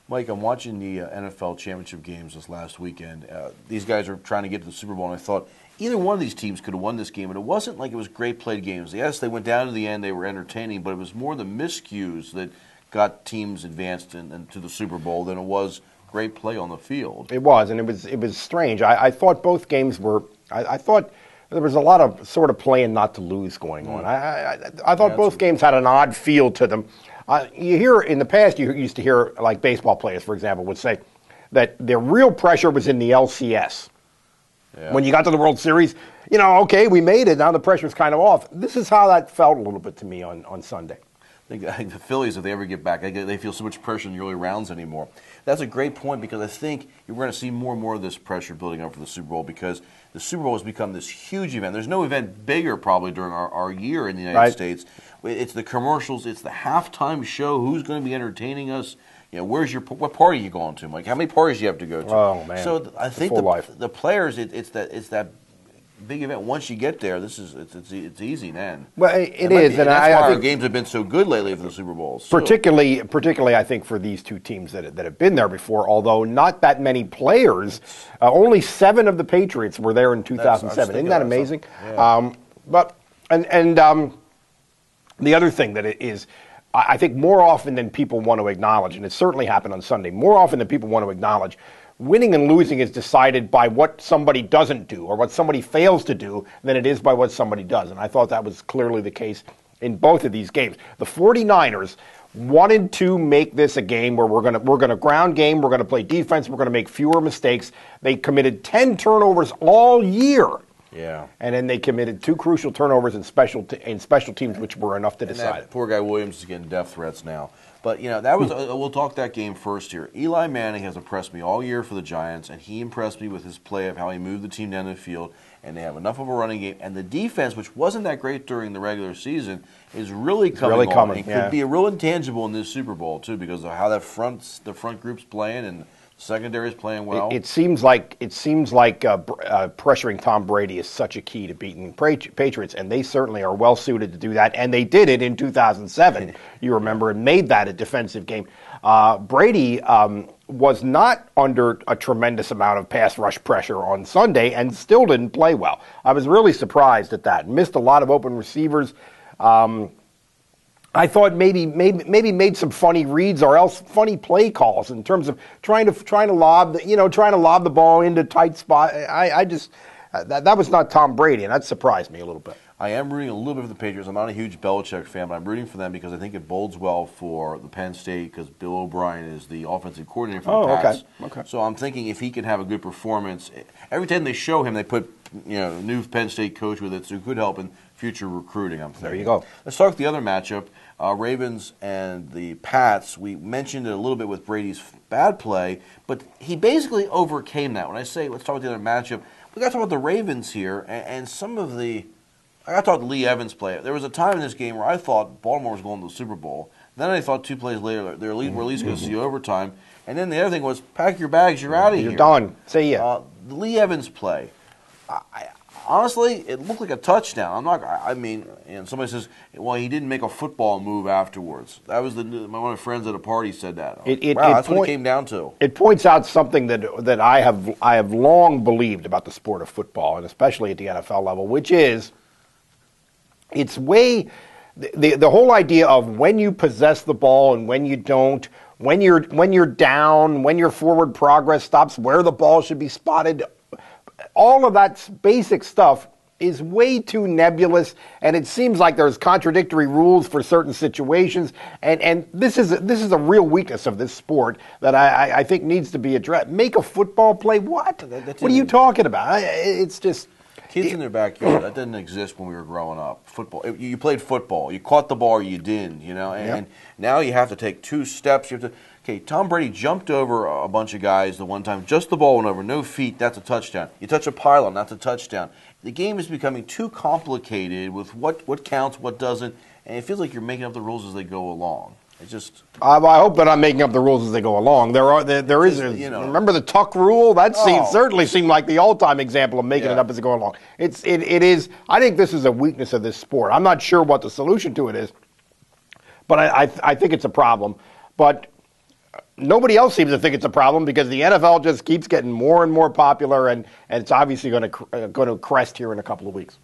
Mike, I'm watching the NFL championship games this last weekend. These guys are trying to get to the Super Bowl, and I thought either one of these teams could have won this game, and it wasn't like it was great played games. Yes, they went down to the end, they were entertaining, but it was more the miscues that got teams advanced into the Super Bowl than it was great play on the field. It was, and it was strange. I thought both games were. I thought there was a lot of sort of playing not to lose going on. I thought both games had an odd feel to them. You hear in the past, you used to hear like baseball players, for example, would say that their real pressure was in the LCS. Yeah. When you got to the World Series, okay, we made it. Now the pressure's kind of off. This is how that felt a little bit to me on Sunday. I think the Phillies, if they ever get back, they feel so much pressure in the early rounds anymore. That's a great point because I think you're going to see more and more of this pressure building up for the Super Bowl because the Super Bowl has become this huge event. There's no event bigger probably during our year in the United States. It's the commercials. It's the halftime show. Who's going to be entertaining us? What party are you going to, Mike? How many parties do you have to go to? Oh man! So I think the players, it's that big event. Once you get there, it's easy then. Well, it is, and that's why our games have been so good lately for the Super Bowls. Particularly, I think for these two teams that have been there before. Although not that many players, only 7 of the Patriots were there in 2007. Isn't that amazing? Yeah. The other thing that it is, I think more often than people want to acknowledge, and it certainly happened on Sunday, more often than people want to acknowledge, winning and losing is decided by what somebody doesn't do or what somebody fails to do than it is by what somebody does. And I thought that was clearly the case in both of these games. The 49ers wanted to make this a game where we're going to ground game, we're going to play defense, we're going to make fewer mistakes. They committed 10 turnovers all year. Yeah. And then they committed 2 crucial turnovers in special teams, which were enough to decide it. Poor guy Williams is getting death threats now. But, that was we'll talk that game first here. Eli Manning has impressed me all year for the Giants, and he impressed me with his play of how he moved the team down the field, and they have enough of a running game. And the defense, which wasn't that great during the regular season, is really coming on. It could be a real intangible in this Super Bowl, too, because of how the front group's playing and secondary is playing well. It seems like pressuring Tom Brady is such a key to beating Patriots, and they certainly are well suited to do that. And they did it in 2007. You remember, and made that a defensive game. Brady was not under a tremendous amount of pass rush pressure on Sunday, and still didn't play well. I was really surprised at that. Missed a lot of open receivers. I thought maybe made some funny reads or else funny play calls in terms of trying to lob the ball into tight spot. That was not Tom Brady, and that surprised me a little bit. I am rooting a little bit for the Patriots. I'm not a huge Belichick fan, but I'm rooting for them because I think it bodes well for the Penn State because Bill O'Brien is the offensive coordinator for the Pats. Okay. So I'm thinking if he can have a good performance, every time they show him, they put new Penn State coach with it, so it could help in future recruiting. I'm thinking. There you go. Let's talk the other matchup, Ravens and the Pats. We mentioned it a little bit with Brady's bad play, but he basically overcame that. When I say let's talk about the other matchup, we got to talk about the Ravens here and some of the. I got to talk to Lee Evans play. There was a time in this game where I thought Baltimore was going to the Super Bowl. Then I thought 2 plays later we're at least going to see overtime. And then the other thing was pack your bags, you're out of here. You're done. See ya. The Lee Evans play. Honestly, it looked like a touchdown. And somebody says, well, he didn't make a football move afterwards. That was one of my friends at a party said that. That's what it came down to. It points out something that I have long believed about the sport of football, and especially at the NFL level, which is it's the whole idea of when you possess the ball and when you don't, when you're down, when your forward progress stops, where the ball should be spotted. All of that basic stuff is way too nebulous, and it seems like there's contradictory rules for certain situations. And this is a real weakness of this sport that I think needs to be addressed. Make a football play? What? What are you talking about? It's just. Kids in their backyard, that didn't exist when we were growing up. Football, you played football. You caught the ball or you didn't, and now you have to take 2 steps. Tom Brady jumped over a bunch of guys the one time. Just the ball went over, no feet, that's a touchdown. You touch a pylon, that's a touchdown. The game is becoming too complicated with what counts, what doesn't, and it feels like you're making up the rules as they go along. I hope that I'm making up the rules as they go along. There is. Remember the tuck rule? That certainly seemed like the all-time example of making it up as they go along. It is. I think this is a weakness of this sport. I'm not sure what the solution to it is, but I think it's a problem. But nobody else seems to think it's a problem because the NFL just keeps getting more and more popular, and it's obviously going to crest here in a couple of weeks.